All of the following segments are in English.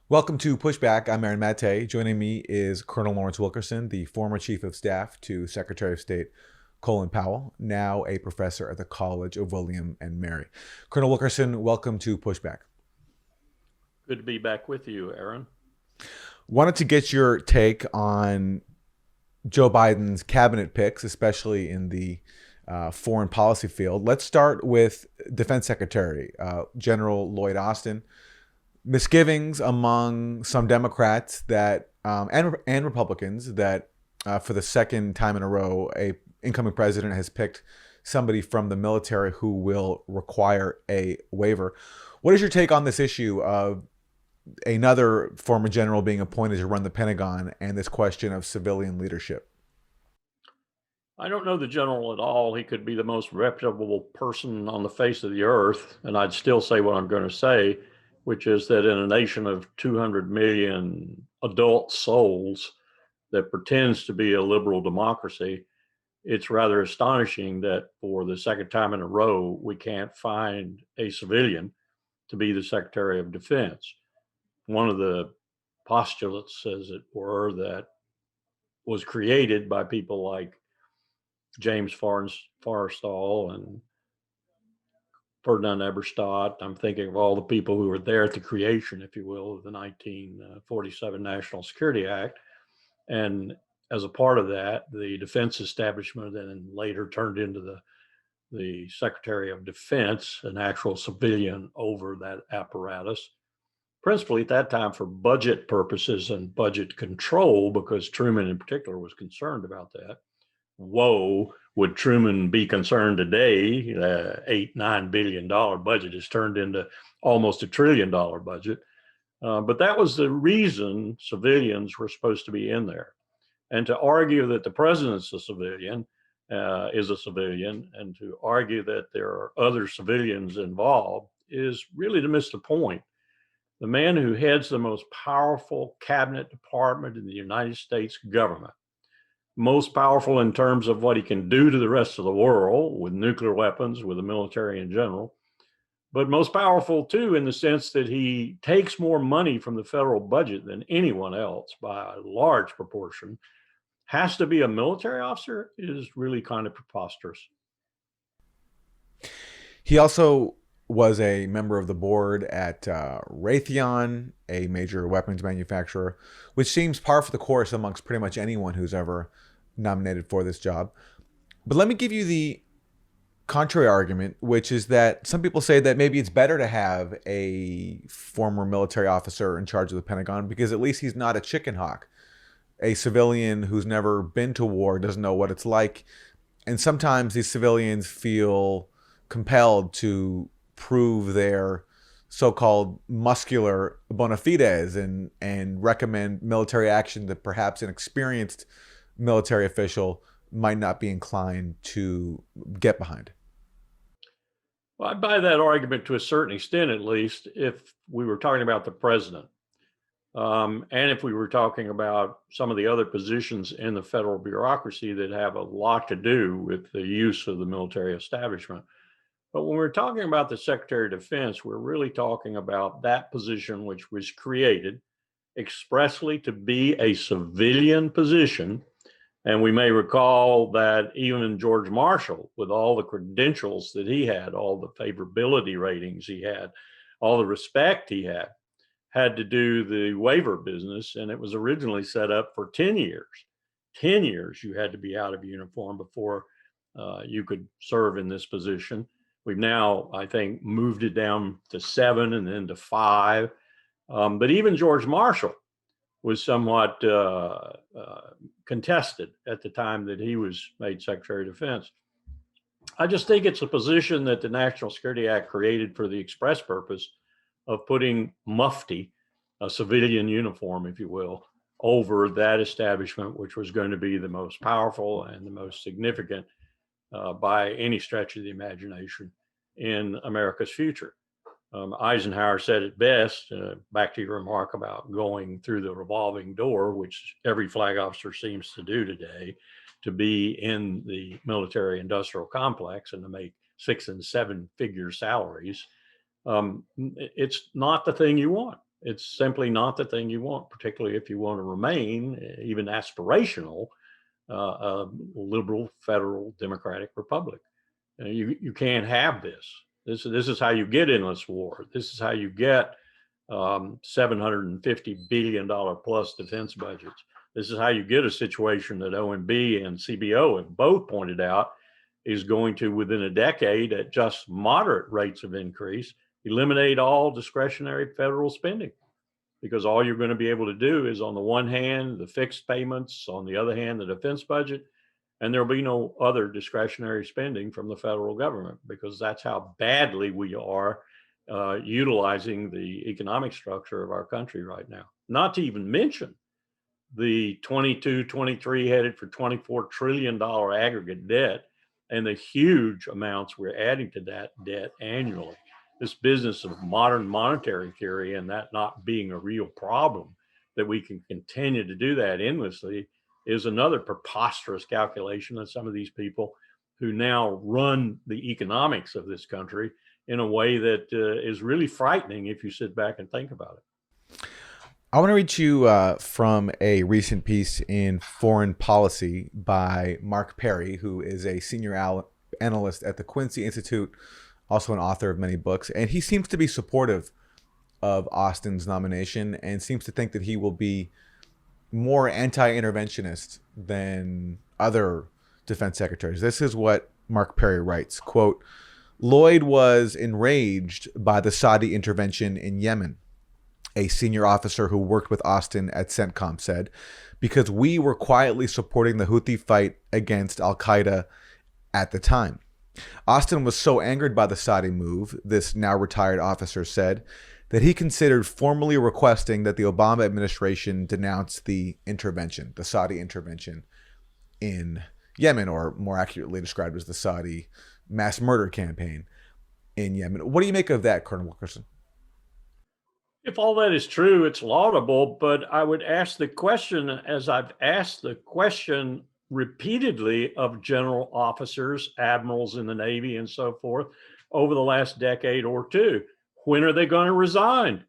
Welcome to Pushback. I'm Aaron Maté. Joining me is Colonel Lawrence Wilkerson, the former Chief of Staff to Secretary of State Colin Powell, now a professor at the College of William and Mary. Colonel Wilkerson, welcome to Pushback. Good to be back with you, Aaron. Wanted to get your take on Joe Biden's cabinet picks, especially in the foreign policy field. Let's start with Defense Secretary General Lloyd Austin. Misgivings among some Democrats that and Republicans that for the second time in a row, a incoming president has picked somebody from the military who will require a waiver. What is your take on this issue of another former general being appointed to run the Pentagon and this question of civilian leadership? I don't know the general at all. He could be the most reputable person on the face of the earth, and I'd still say what I'm going to say, which is that in a nation of 200 million adult souls that pretends to be a liberal democracy, it's rather astonishing that for the second time in a row, we can't find a civilian to be the Secretary of Defense. One of the postulates, as it were, that was created by people like James Forrestal and Ferdinand Eberstadt. I'm thinking of all the people who were there at the creation, if you will, of the 1947 National Security Act. And as a part of that, the defense establishment then later turned into the Secretary of Defense, an actual civilian over that apparatus, principally at that time for budget purposes and budget control, because Truman in particular was concerned about that. Whoa, would Truman be concerned today? $8-9 billion budget is turned into almost $1 trillion budget. But that was the reason civilians were supposed to be in there. And to argue that the president's a civilian is a civilian, and to argue that there are other civilians involved is really to miss the point. The man who heads the most powerful cabinet department in the United States government, most powerful in terms of what he can do to the rest of the world with nuclear weapons, with the military in general, but most powerful too in the sense that he takes more money from the federal budget than anyone else by a large proportion, has to be a military officer is really kind of preposterous. He also was a member of the board at Raytheon, a major weapons manufacturer, which seems par for the course amongst pretty much anyone who's ever nominated for this job. But let me give you the contrary argument, which is that some people say that maybe it's better to have a former military officer in charge of the Pentagon because at least he's not a chicken hawk. A civilian who's never been to war doesn't know what it's like. And sometimes these civilians feel compelled to prove their so-called muscular bona fides and recommend military action that perhaps an experienced military official might not be inclined to get behind. Well, I buy that argument to a certain extent, at least, if we were talking about the president. And if we were talking about some of the other positions in the federal bureaucracy that have a lot to do with the use of the military establishment. But when we're talking about the Secretary of Defense, we're really talking about that position which was created expressly to be a civilian position. And we may recall that even George Marshall, with all the credentials that he had, all the favorability ratings he had, all the respect he had to do the waiver business. And it was originally set up for 10 years. 10 years you had to be out of uniform before you could serve in this position. We've now, I think, moved it down to 7 and then to 5. But even George Marshall was somewhat contested at the time that he was made Secretary of Defense. I just think it's a position that the National Security Act created for the express purpose of putting mufti, a civilian uniform, if you will, over that establishment, which was going to be the most powerful and the most significant by any stretch of the imagination in America's future. Eisenhower said it best, back to your remark about going through the revolving door, which every flag officer seems to do today, to be in the military industrial complex and to make 6 and 7 figure salaries. It's not the thing you want. It's simply not the thing you want, particularly if you want to remain even aspirational, a liberal federal democratic republic. You can't have this. This is how you get endless war. This is how you get $750 billion plus defense budgets. This is how you get a situation that OMB and CBO have both pointed out is going to, within a decade, at just moderate rates of increase, eliminate all discretionary federal spending. Because all you're going to be able to do is, on the one hand, the fixed payments, on the other hand, the defense budget, and there'll be no other discretionary spending from the federal government, because that's how badly we are utilizing the economic structure of our country right now. Not to even mention the 22, 23 headed for $24 trillion aggregate debt and the huge amounts we're adding to that debt annually. This business of modern monetary theory and that not being a real problem, that we can continue to do that endlessly, is another preposterous calculation that some of these people who now run the economics of this country in a way that is really frightening if you sit back and think about it. I want to read you from a recent piece in Foreign Policy by Mark Perry, who is a senior analyst at the Quincy Institute, also an author of many books. And he seems to be supportive of Austin's nomination and seems to think that he will be more anti-interventionist than other defense secretaries. This is what Mark Perry writes, quote, "Lloyd was enraged by the Saudi intervention in Yemen," a senior officer who worked with Austin at CENTCOM said, "because we were quietly supporting the Houthi fight against al-Qaeda at the time." Austin was so angered by the Saudi move, this now retired officer said, that he considered formally requesting that the Obama administration denounce the intervention, the Saudi intervention in Yemen, or more accurately described as the Saudi mass murder campaign in Yemen. What do you make of that, Colonel Wilkerson? If all that is true, it's laudable, but I would ask the question, as I've asked the question repeatedly of general officers, admirals in the Navy and so forth over the last decade or two, when are they going to resign?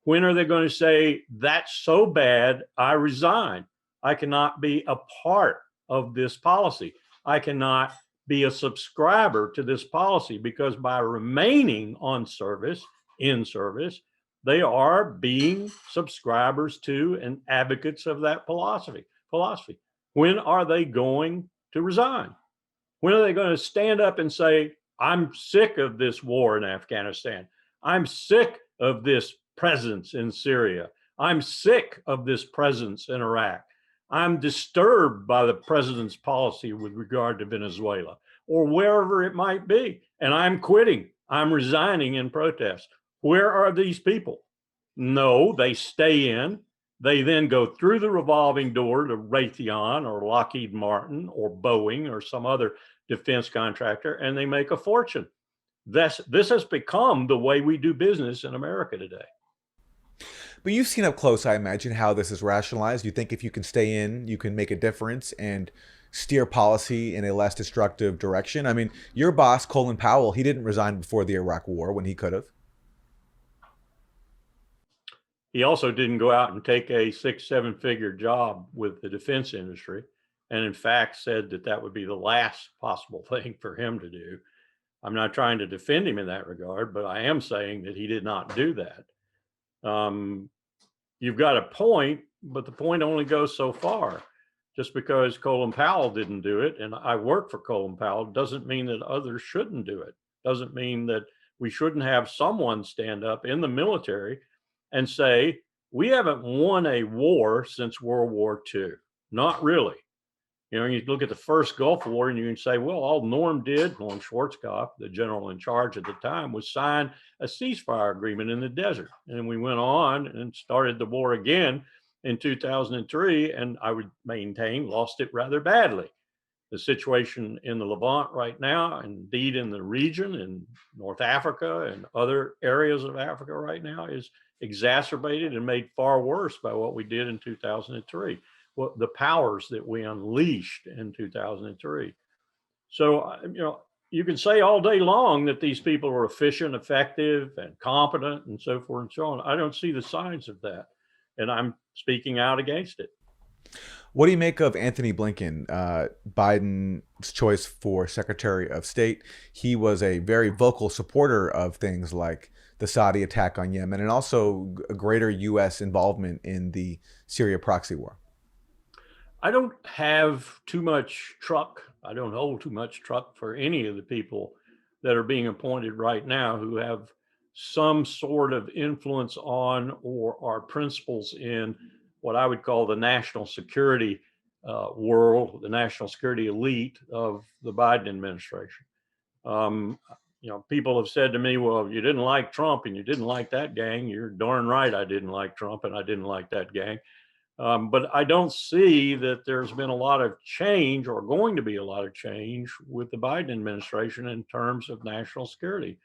When are they going to say, that's so bad, I resign? I cannot be a part of this policy. I cannot be a subscriber to this policy, because by remaining on service, in service, they are being subscribers to and advocates of that philosophy. When are they going to resign? When are they going to stand up and say, I'm sick of this war in Afghanistan. I'm sick of this presence in Syria. I'm sick of this presence in Iraq. I'm disturbed by the president's policy with regard to Venezuela or wherever it might be. And I'm quitting. I'm resigning in protest. Where are these people? No, they stay in. They then go through the revolving door to Raytheon or Lockheed Martin or Boeing or some other defense contractor, and they make a fortune. This has become the way we do business in America today. But you've seen up close, I imagine, how this is rationalized. You think if you can stay in, you can make a difference and steer policy in a less destructive direction. I mean, your boss, Colin Powell, he didn't resign before the Iraq War when he could have. He also didn't go out and take a 6-7 figure job with the defense industry, and in fact said that that would be the last possible thing for him to do. I'm not trying to defend him in that regard, but I am saying that he did not do that. You've got a point, but the point only goes so far. Just because Colin Powell didn't do it, and I work for Colin Powell, doesn't mean that others shouldn't do it. Doesn't mean that we shouldn't have someone stand up in the military and say, we haven't won a war since World War II. Not really. You know, you look at the first Gulf War and you can say, well, all Norm Schwarzkopf, the general in charge at the time, was sign a ceasefire agreement in the desert. And we went on and started the war again in 2003, and I would maintain lost it rather badly. The situation in the Levant right now, indeed in the region, in North Africa and other areas of Africa right now, is exacerbated and made far worse by what we did in 2003. The powers that we unleashed in 2003. So, you can say all day long that these people are efficient, effective, and competent, and so forth and so on. I don't see the signs of that, and I'm speaking out against it. What do you make of Anthony Blinken, Biden's choice for Secretary of State? He was a very vocal supporter of things like the Saudi attack on Yemen and also a greater U.S. involvement in the Syria proxy war. I don't have too much truck. I don't hold too much truck for any of the people that are being appointed right now who have some sort of influence on or are principals in what I would call the national security world, the national security elite of the Biden administration. Um, people have said to me, well, you didn't like Trump and you didn't like that gang. You're darn right I didn't like Trump and I didn't like that gang. But I don't see that there's been a lot of change or going to be a lot of change with the Biden administration in terms of national security.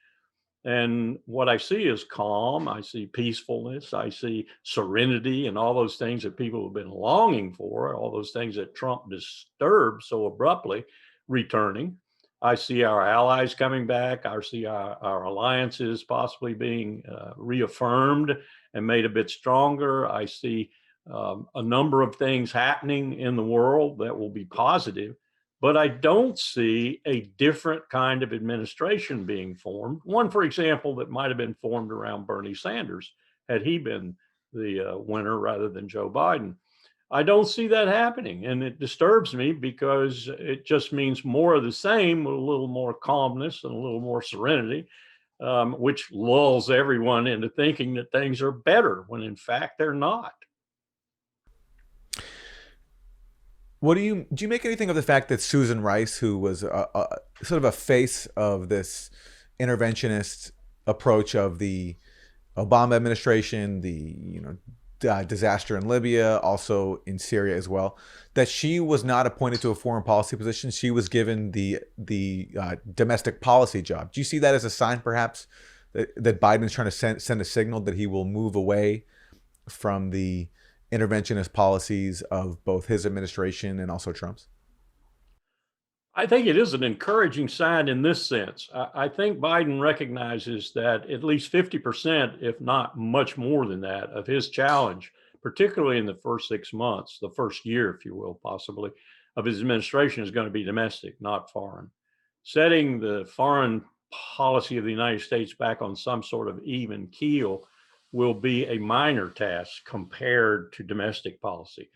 And what I see is calm. I see peacefulness. I see serenity and all those things that people have been longing for, all those things that Trump disturbed so abruptly returning. I see our allies coming back. I see our alliances possibly being reaffirmed and made a bit stronger. I see a number of things happening in the world that will be positive, but I don't see a different kind of administration being formed. One, for example, that might have been formed around Bernie Sanders had he been the winner rather than Joe Biden. I don't see that happening, and it disturbs me because it just means more of the same with a little more calmness and a little more serenity, which lulls everyone into thinking that things are better when in fact they're not. What do you make anything of the fact that Susan Rice, who was sort of a face of this interventionist approach of the Obama administration, disaster in Libya, also in Syria as well, that she was not appointed to a foreign policy position? She was given the domestic policy job. Do you see that as a sign, perhaps, that Biden is trying to send a signal that he will move away from the interventionist policies of both his administration and also Trump's? I think it is an encouraging sign in this sense. I think Biden recognizes that at least 50%, if not much more than that, of his challenge, particularly in the first 6 months, the first year, if you will, possibly, of his administration is going to be domestic, not foreign. Setting the foreign policy of the United States back on some sort of even keel will be a minor task compared to domestic policy.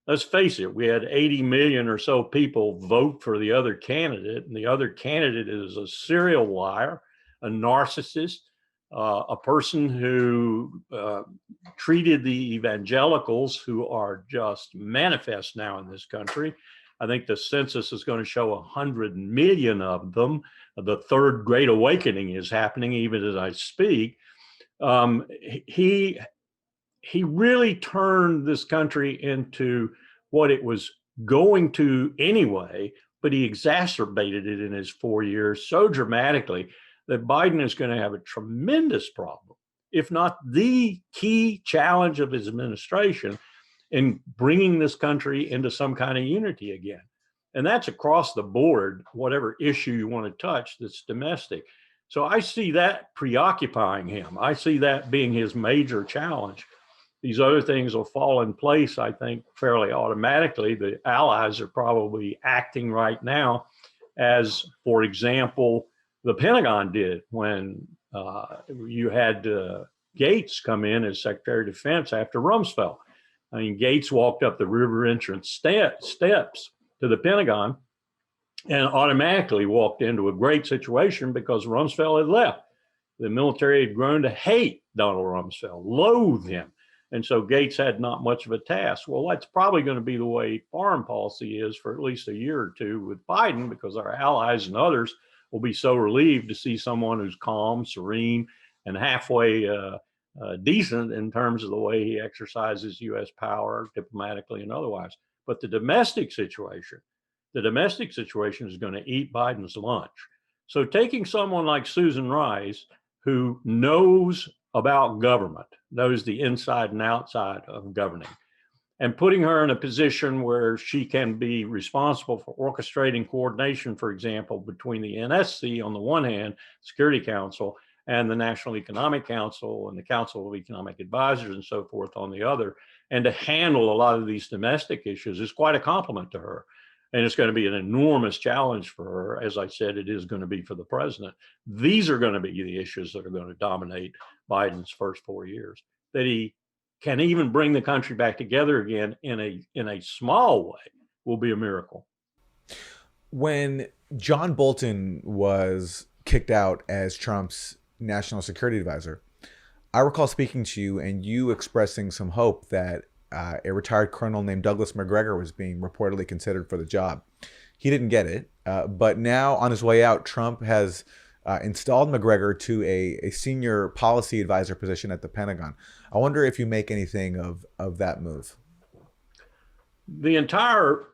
Let's face it, we had 80 million or so people vote for the other candidate, and the other candidate is a serial liar, a narcissist, a person who treated the evangelicals, who are just manifest now in this country. I think the census is going to show 100 million of them. The third great awakening is happening even as I speak. He really turned this country into what it was going to anyway, but he exacerbated it in his 4 years so dramatically that Biden is going to have a tremendous problem, if not the key challenge of his administration, in bringing this country into some kind of unity again. And that's across the board, whatever issue you want to touch that's domestic. So I see that preoccupying him. I see that being his major challenge. These other things will fall in place, I think, fairly automatically. The allies are probably acting right now as, for example, the Pentagon did when you had Gates come in as Secretary of Defense after Rumsfeld. I mean, Gates walked up the river entrance steps to the Pentagon and automatically walked into a great situation because Rumsfeld had left. The military had grown to hate Donald Rumsfeld, loathe him. And so Gates had not much of a task. Well, that's probably going to be the way foreign policy is for at least a year or two with Biden, because our allies and others will be so relieved to see someone who's calm, serene, and halfway decent in terms of the way he exercises U.S. power diplomatically and otherwise. But the domestic situation is going to eat Biden's lunch. So taking someone like Susan Rice, who knows about government, knows the inside and outside of governing, and putting her in a position where she can be responsible for orchestrating coordination, for example, between the NSC on the one hand, Security Council, and the National Economic Council and the Council of Economic Advisors and so forth on the other, and to handle a lot of these domestic issues is quite a compliment to her. And it's going to be an enormous challenge for her. As I said, it is going to be for the president. These are going to be the issues that are going to dominate Biden's first 4 years. That he can even bring the country back together again in a small way will be a miracle. When John Bolton was kicked out as Trump's national security advisor, I recall speaking to you and you expressing some hope that a retired colonel named Douglas McGregor was being reportedly considered for the job. He didn't get it, but now on his way out, Trump has installed McGregor to a senior policy advisor position at the Pentagon. I wonder if you make anything of that move. The entire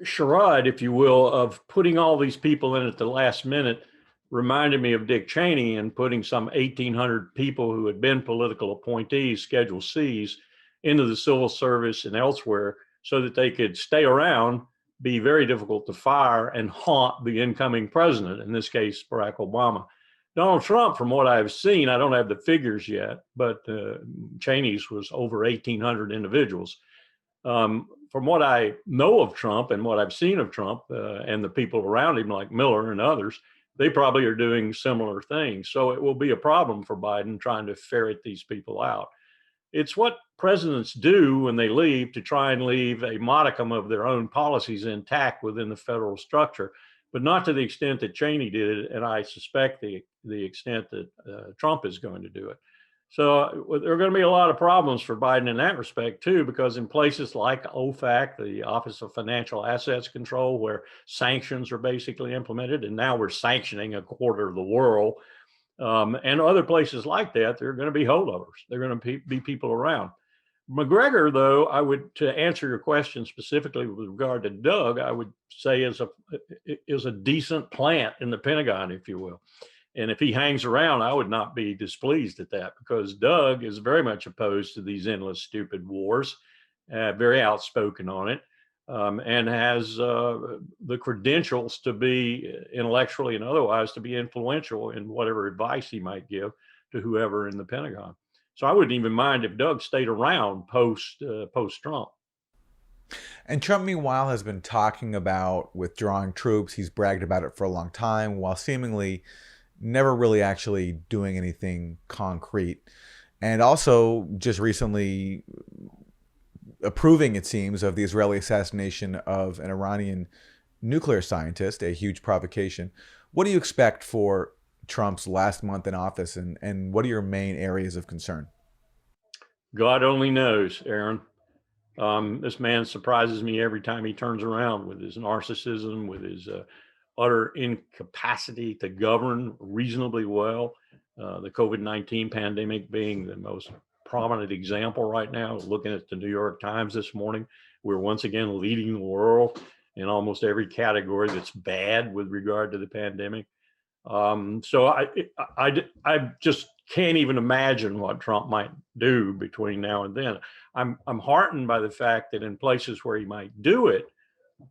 charade, if you will, of putting all these people in at the last minute reminded me of Dick Cheney and putting some 1,800 people who had been political appointees, Schedule Cs, into the civil service and elsewhere so that they could stay around, be very difficult to fire, and haunt the incoming president, in this case, Barack Obama. Donald Trump, from what I've seen, I don't have the figures yet, but Cheney's was over 1,800 individuals. From what I know of Trump and what I've seen of Trump and the people around him, like Miller and others, they probably are doing similar things. So it will be a problem for Biden trying to ferret these people out. It's what presidents do when they leave to try and leave a modicum of their own policies intact within the federal structure, but not to the extent that Cheney did it, and I suspect the extent that Trump is going to do it. So there are going to be a lot of problems for Biden in that respect, too, because in places like OFAC, the Office of Financial Assets Control, where sanctions are basically implemented, and now we're sanctioning a quarter of the world, and other places like that, there are going to be holdovers. There are going to be people around. McGregor, though, to answer your question specifically with regard to Doug, I would say is a decent plant in the Pentagon, if you will. And if he hangs around, I would not be displeased at that, because Doug is very much opposed to these endless, stupid wars, very outspoken on it, and has the credentials to be intellectually and otherwise to be influential in whatever advice he might give to whoever in the Pentagon. So I wouldn't even mind if Doug stayed around post Trump. And Trump, meanwhile, has been talking about withdrawing troops. He's bragged about it for a long time, while seemingly never really actually doing anything concrete. And also just recently approving, it seems, of the Israeli assassination of an Iranian nuclear scientist, a huge provocation. What do you expect for Trump's last month in office, and what are your main areas of concern? God only knows, Aaron. This man surprises me every time he turns around with his narcissism, with his utter incapacity to govern reasonably well. The COVID-19 pandemic being the most prominent example right now. Looking at the New York Times this morning, we're once again leading the world in almost every category that's bad with regard to the pandemic. So I just can't even imagine what Trump might do between now and then. I'm heartened by the fact that in places where he might do it,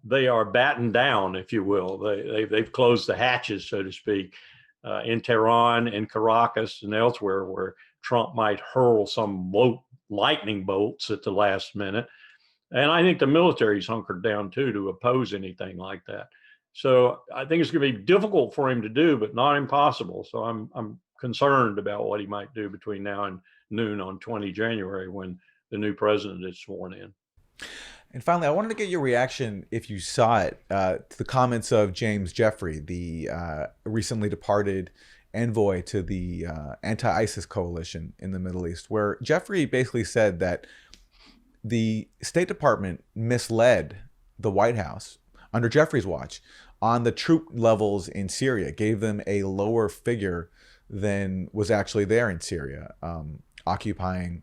they are battened down, if you will. They've closed the hatches, so to speak, in Tehran and Caracas and elsewhere, where Trump might hurl some lightning bolts at the last minute. And I think the military's hunkered down too to oppose anything like that. So I think it's going to be difficult for him to do, but not impossible. So I'm concerned about what he might do between now and noon on 20 January when the new president is sworn in. And finally, I wanted to get your reaction, if you saw it, to the comments of James Jeffrey, the recently departed envoy to the anti-ISIS coalition in the Middle East, where Jeffrey basically said that the State Department misled the White House under Jeffrey's watch on the troop levels in Syria, gave them a lower figure than was actually there in Syria, occupying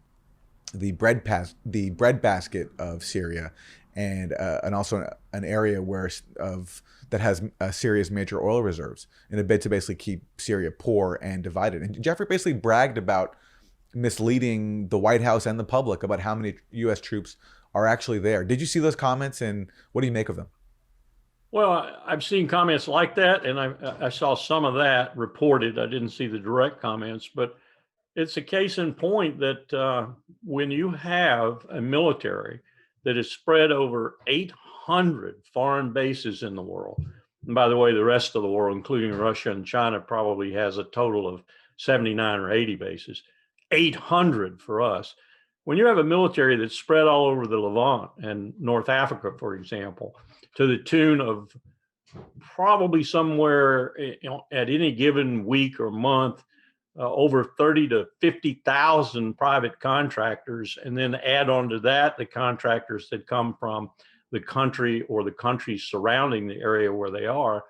the bread basket of Syria, and also an area that has Syria's major oil reserves, in a bid to basically keep Syria poor and divided. And Jeffrey basically bragged about misleading the White House and the public about how many U.S. troops are actually there. Did you see those comments, and what do you make of them? Well, I've seen comments like that, and I saw some of that reported. I didn't see the direct comments, but it's a case in point that when you have a military that is spread over 800 foreign bases in the world, and by the way, the rest of the world, including Russia and China, probably has a total of 79 or 80 bases, 800 for us. When you have a military that's spread all over the Levant and North Africa, for example, to the tune of probably somewhere, at any given week or month, over 30 to 50,000 private contractors, and then add on to that the contractors that come from the country or the countries surrounding the area where they are.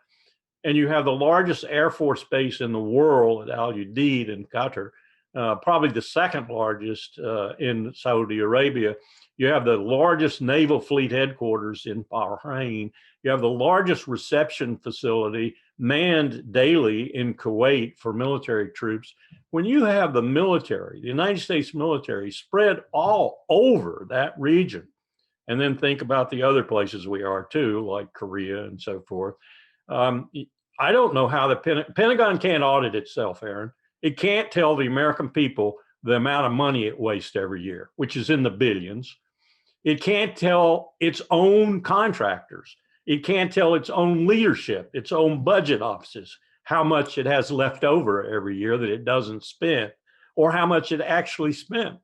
And you have the largest Air Force base in the world at Al Udeid in Qatar, probably the second largest in Saudi Arabia. You have the largest naval fleet headquarters in Bahrain. You have the largest reception facility manned daily in Kuwait for military troops. When you have the military, the United States military, spread all over that region, and then think about the other places we are too, like Korea and so forth. I don't know how the Pentagon can't audit itself, Aaron. It can't tell the American people the amount of money it wastes every year, which is in the billions. It can't tell its own contractors. It can't tell its own leadership, its own budget offices, how much it has left over every year that it doesn't spend, or how much it actually spent.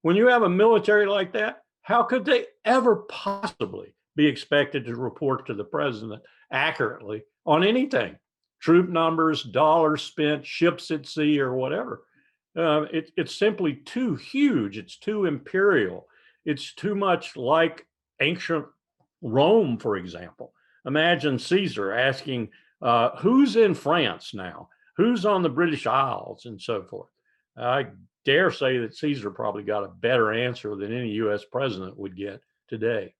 When you have a military like that, how could they ever possibly be expected to report to the president accurately on anything? Troop numbers, dollars spent, ships at sea, or whatever. It's simply too huge. It's too imperial. It's too much like ancient Rome, for example. Imagine Caesar asking, who's in France now? Who's on the British Isles, and so forth. I dare say that Caesar probably got a better answer than any U.S. president would get today.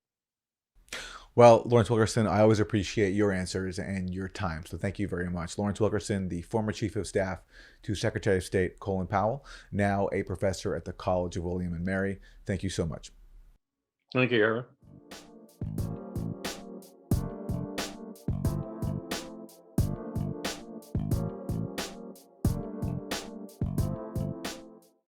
Well, Lawrence Wilkerson, I always appreciate your answers and your time. So thank you very much. Lawrence Wilkerson, the former Chief of Staff to Secretary of State Colin Powell, now a professor at the College of William and Mary. Thank you so much. Thank you, Aaron.